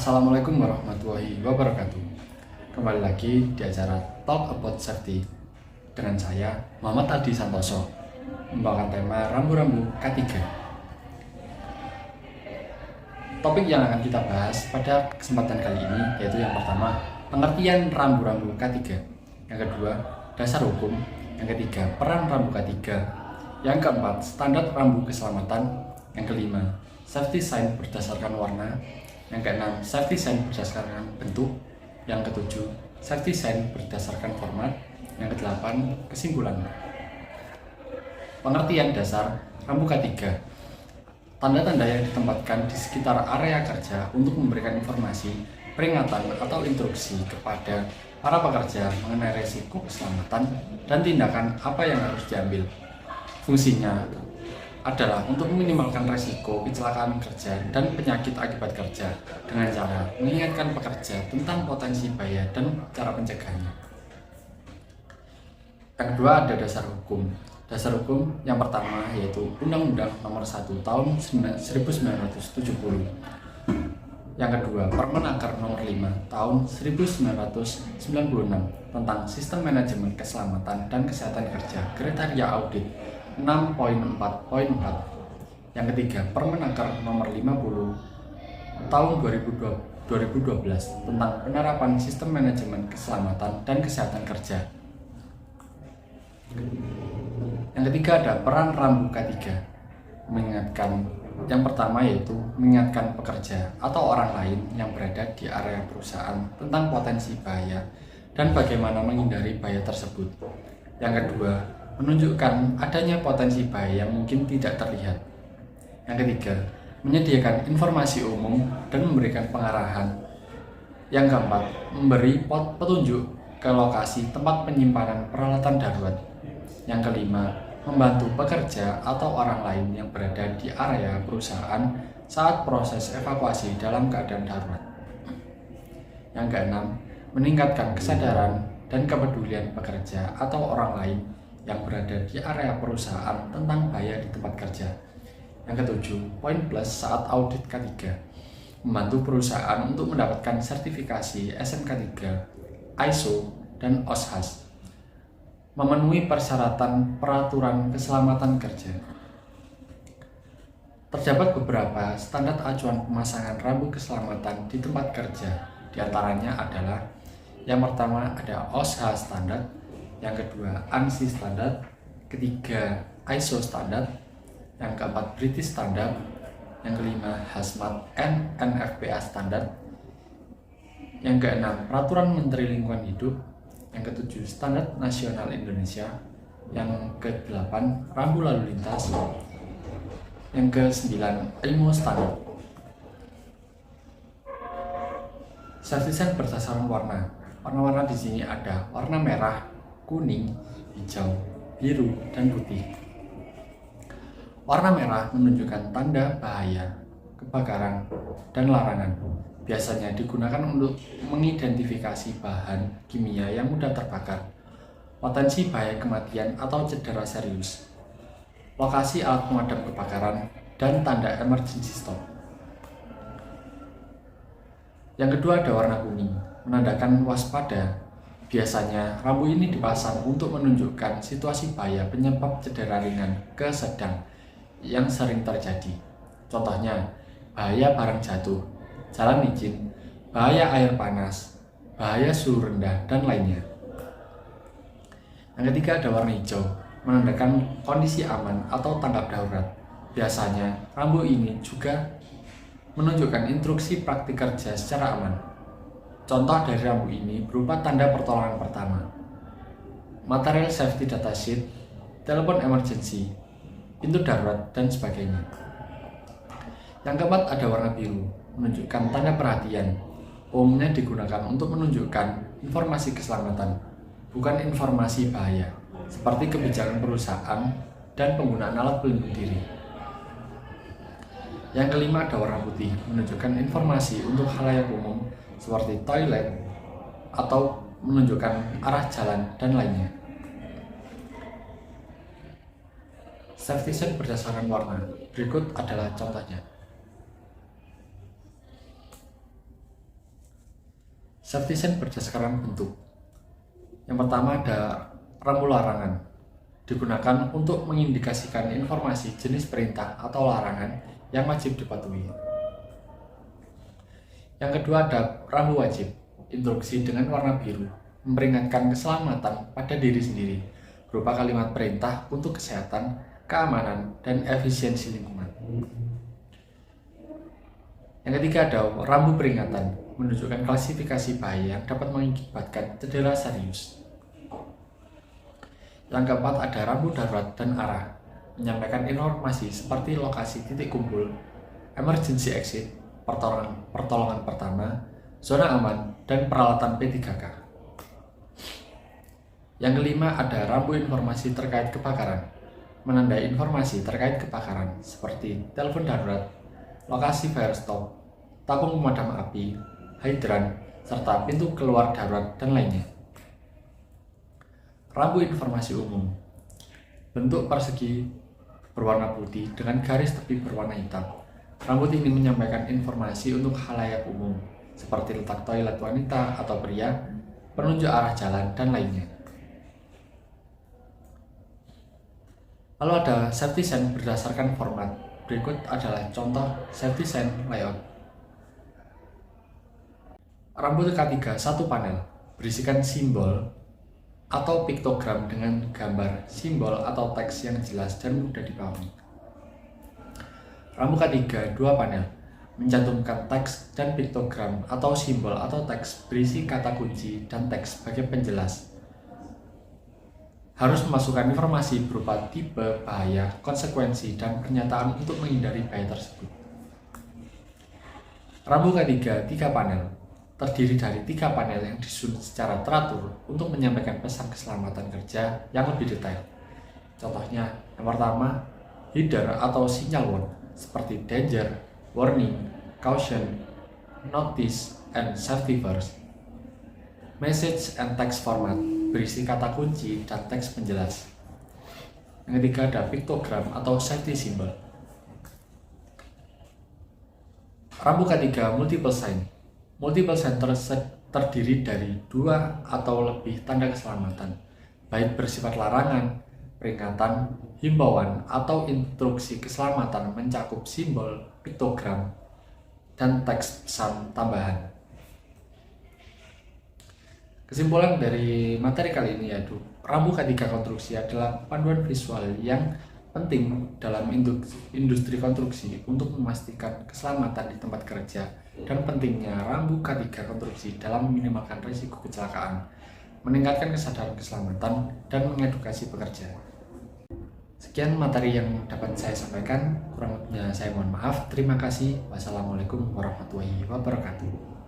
Assalamualaikum warahmatullahi wabarakatuh. Kembali lagi di acara Talk About Safety dengan saya Muhammad Adi Santoso, membawakan tema rambu-rambu K3. Topik yang akan kita bahas pada kesempatan kali ini yaitu yang pertama, pengertian rambu-rambu K3. Yang kedua, dasar hukum. Yang ketiga, peran rambu K3. Yang keempat, standar rambu keselamatan. Yang kelima, safety sign berdasarkan warna. Yang keenam, safety sign berdasarkan bentuk. Yang ketujuh, safety sign berdasarkan format. Yang kedelapan, kesimpulan. Pengertian dasar rambu K3. Tanda-tanda yang ditempatkan di sekitar area kerja untuk memberikan informasi, peringatan, atau instruksi kepada para pekerja mengenai risiko keselamatan dan tindakan apa yang harus diambil. Fungsinya adalah untuk meminimalkan risiko kecelakaan kerja dan penyakit akibat kerja dengan cara mengingatkan pekerja tentang potensi bahaya dan cara pencegahannya. Yang kedua ada dasar hukum. Dasar hukum yang pertama yaitu Undang-Undang Nomor 1 Tahun 1970. Yang kedua, Permenaker Nomor 5 Tahun 1996 tentang Sistem Manajemen Keselamatan dan Kesehatan Kerja Kriteria Audit 6.4.4. Yang ketiga, Permenaker Nomor 50 Tahun 2012 tentang penerapan Sistem Manajemen Keselamatan dan Kesehatan Kerja. Yang ketiga ada peran rambu K3, mengingatkan. Yang pertama yaitu mengingatkan pekerja atau orang lain yang berada di area perusahaan tentang potensi bahaya dan bagaimana menghindari bahaya tersebut. Yang kedua, menunjukkan adanya potensi bahaya yang mungkin tidak terlihat. Yang ketiga, menyediakan informasi umum dan memberikan pengarahan. Yang keempat, memberi petunjuk ke lokasi tempat penyimpanan peralatan darurat. Yang kelima, membantu pekerja atau orang lain yang berada di area perusahaan saat proses evakuasi dalam keadaan darurat. Yang keenam, meningkatkan kesadaran dan kepedulian pekerja atau orang lain yang berada di area perusahaan tentang bahaya di tempat kerja. Yang ketujuh, poin plus saat audit K3, membantu perusahaan untuk mendapatkan sertifikasi SMK3, ISO, dan OSHAS, memenuhi persyaratan peraturan keselamatan kerja. Terdapat beberapa standar acuan pemasangan rambu keselamatan di tempat kerja. Di antaranya adalah yang pertama ada OSHA standar, yang kedua ANSI standar, ketiga ISO standar, yang keempat British standard, yang kelima Hazmat and NFPA standar, yang keenam Peraturan Menteri Lingkungan Hidup, yang ketujuh Standar Nasional Indonesia, yang kedelapan rambu lalu lintas, yang kesembilan IMO standar. Safety sign berdasarkan warna. Warna-warna di sini ada warna merah, kuning, hijau, biru, dan putih. Warna merah menunjukkan tanda bahaya, kebakaran, dan larangan. Biasanya digunakan untuk mengidentifikasi bahan kimia yang mudah terbakar, potensi bahaya kematian atau cedera serius, lokasi alat pemadam kebakaran, dan tanda emergency stop. Yang kedua ada warna kuning, menandakan waspada. Biasanya rambu ini dipasang untuk menunjukkan situasi bahaya penyebab cedera ringan ke sedang yang sering terjadi. Contohnya, bahaya barang jatuh, jalan licin, bahaya air panas, bahaya suhu rendah, dan lainnya. Yang ketiga ada warna hijau, menandakan kondisi aman atau tanggap darurat. Biasanya, rambu ini juga menunjukkan instruksi praktik kerja secara aman. Contoh dari rambu ini berupa tanda pertolongan pertama, material safety data sheet, telepon emergency, pintu darurat, dan sebagainya. Yang keempat ada warna biru, menunjukkan tanda perhatian. Umumnya digunakan untuk menunjukkan informasi keselamatan, bukan informasi bahaya, seperti kebijakan perusahaan dan penggunaan alat pelindung diri. Yang kelima ada warna putih, menunjukkan informasi untuk khalayak umum seperti toilet atau menunjukkan arah jalan dan lainnya. Safety sign berdasarkan warna. Berikut adalah contohnya. Safety sign berdasarkan bentuk. Yang pertama ada rambu larangan, digunakan untuk mengindikasikan informasi jenis perintah atau larangan yang wajib dipatuhi. Yang kedua ada rambu wajib, instruksi dengan warna biru, memperingatkan keselamatan pada diri sendiri, berupa kalimat perintah untuk kesehatan, keamanan, dan efisiensi lingkungan. Yang ketiga ada rambu peringatan, menunjukkan klasifikasi bahaya yang dapat mengakibatkan cedera serius. Yang keempat ada rambu darurat dan arah, menyampaikan informasi seperti lokasi titik kumpul, emergency exit, pertolongan pertama, zona aman, dan peralatan P3K. Yang kelima ada rambu informasi terkait kebakaran, menandai informasi terkait kebakaran seperti telepon darurat, lokasi fire stop, tabung pemadam api, hidran, serta pintu keluar darurat dan lainnya. Rambu informasi umum, bentuk persegi berwarna putih dengan garis tepi berwarna hitam. Rambut ini menyampaikan informasi untuk khalayak umum, seperti letak toilet wanita atau pria, penunjuk arah jalan, dan lainnya. Lalu ada safety sign berdasarkan format. Berikut adalah contoh safety sign layout. Rambu K3 satu panel, berisikan simbol atau piktogram dengan gambar, simbol atau teks yang jelas dan mudah dipahami. Rambu K3 dua panel, mencantumkan teks dan piktogram atau simbol atau teks berisi kata kunci dan teks sebagai penjelas. Harus memasukkan informasi berupa tipe, bahaya, konsekuensi, dan pernyataan untuk menghindari bahaya tersebut. Rambu K3 tiga panel, terdiri dari 3 panel yang disusun secara teratur untuk menyampaikan pesan keselamatan kerja yang lebih detail. Contohnya, yang pertama, header atau sinyal warn seperti danger, warning, caution, notice, and safety first. Message and text format berisi kata kunci dan teks penjelas. Yang ketiga ada piktogram atau safety symbol. Rambu K3 multiple sign. Multiple sign terdiri dari 2 atau lebih tanda keselamatan, baik bersifat larangan, peringatan, himbauan, atau instruksi keselamatan mencakup simbol, piktogram, dan teks pesan tambahan. Kesimpulan dari materi kali ini yaitu rambu K3 konstruksi adalah panduan visual yang penting dalam industri konstruksi untuk memastikan keselamatan di tempat kerja dan pentingnya rambu K3 konstruksi dalam meminimalkan risiko kecelakaan, meningkatkan kesadaran keselamatan, dan mengedukasi pekerja. Sekian materi yang dapat saya sampaikan, kurang lebihnya saya mohon maaf. Terima kasih. Wassalamualaikum warahmatullahi wabarakatuh.